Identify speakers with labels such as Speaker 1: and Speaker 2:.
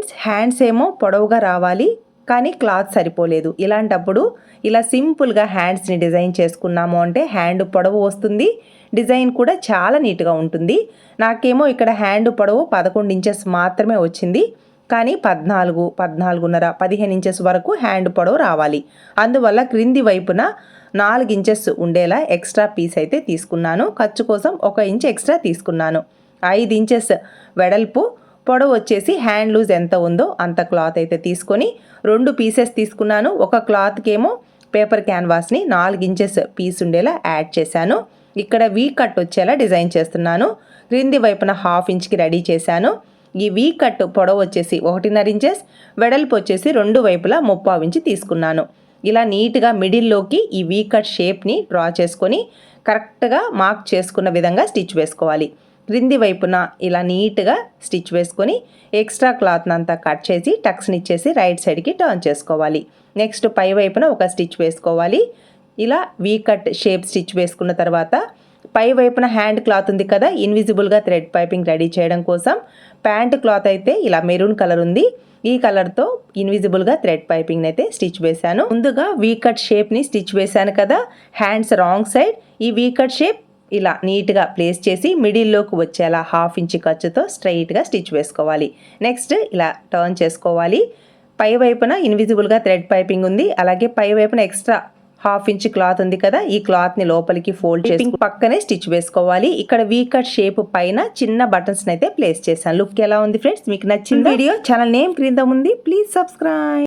Speaker 1: Friends, hands ఏమో పొడవుగా రావాలి కానీ క్లాత్ సరిపోలేదు. ఇలాంటప్పుడు ఇలా సింపుల్గా హ్యాండ్స్ని డిజైన్ చేసుకున్నాము అంటే హ్యాండ్ పొడవు వస్తుంది, డిజైన్ కూడా చాలా నీట్గా ఉంటుంది. నాకేమో ఇక్కడ హ్యాండ్ పొడవు 11 ఇంచెస్ మాత్రమే వచ్చింది, కానీ 14, 14.5, 15 ఇంచెస్ వరకు హ్యాండ్ పొడవు రావాలి. అందువల్ల క్రింది వైపున 4 ఇంచెస్ ఉండేలా ఎక్స్ట్రా పీస్ అయితే తీసుకున్నాను. ఖర్చు కోసం 1 ఇంచ్ ఎక్స్ట్రా తీసుకున్నాను. 5 ఇంచెస్ వెడల్పు, పొడవు వచ్చేసి హ్యాండ్ లూజ్ ఎంత ఉందో అంత క్లాత్ అయితే తీసుకొని 2 పీసెస్ తీసుకున్నాను. ఒక క్లాత్కేమో పేపర్ క్యాన్వాస్ని 4 ఇంచెస్ పీస్ ఉండేలా యాడ్ చేశాను. ఇక్కడ వీ కట్ వచ్చేలా డిజైన్ చేస్తున్నాను. క్రింది వైపున 1/2 ఇంచ్కి రెడీ చేశాను. ఈ వీ కట్ పొడవు వచ్చేసి 1.5 ఇంచెస్, వెడల్పు వచ్చేసి 2 వైపులా 3/4 ఇంచ్ తీసుకున్నాను. ఇలా నీట్గా మిడిల్లోకి ఈ వీ కట్ షేప్ని డ్రా చేసుకొని కరెక్ట్గా మార్క్ చేసుకున్న విధంగా స్టిచ్ వేసుకోవాలి. క్రింది వైపున ఇలా నీట్గా స్టిచ్ వేసుకొని ఎక్స్ట్రా క్లాత్ని అంతా కట్ చేసి టక్స్ని ఇచ్చేసి రైట్ సైడ్కి టర్న్ చేసుకోవాలి. నెక్స్ట్ పై వైపున ఒక స్టిచ్ వేసుకోవాలి. ఇలా వీ కట్ షేప్ స్టిచ్ వేసుకున్న తర్వాత పై వైపున హ్యాండ్ క్లాత్ ఉంది కదా, ఇన్విజిబుల్గా థ్రెడ్ పైపింగ్ రెడీ చేయడం కోసం ప్యాంట్ క్లాత్ అయితే ఇలా మెరూన్ కలర్ ఉంది. ఈ కలర్తో ఇన్విజిబుల్గా థ్రెడ్ పైపింగ్ అయితే స్టిచ్ వేశాను. ముందుగా వీ కట్ షేప్ని స్టిచ్ వేశాను కదా, హ్యాండ్స్ రాంగ్ సైడ్ ఈ వీ కట్ షేప్ ఇలా నీట్గా ప్లేస్ చేసి మిడిల్లోకి వచ్చేలా 1/2 ఇంచ్ ఖర్చుతో స్ట్రైట్గా స్టిచ్ వేసుకోవాలి. నెక్స్ట్ ఇలా టర్న్ చేసుకోవాలి. పై వైపున ఇన్విజిబుల్గా థ్రెడ్ పైపింగ్ ఉంది, అలాగే పై వైపున ఎక్స్ట్రా 1/2 ఇంచ్ క్లాత్ ఉంది కదా, ఈ క్లాత్ని లోపలికి ఫోల్డ్ చేసి పక్కనే స్టిచ్ వేసుకోవాలి. ఇక్కడ వీ కట్ షేప్ పైన చిన్న బటన్స్ అయితే ప్లేస్ చేశాను. లుక్ ఎలా ఉంది ఫ్రెండ్స్? మీకు నచ్చిన వీడియో ఛానల్ నేమ్ క్రింద ఉంది, ప్లీజ్ సబ్స్క్రైబ్.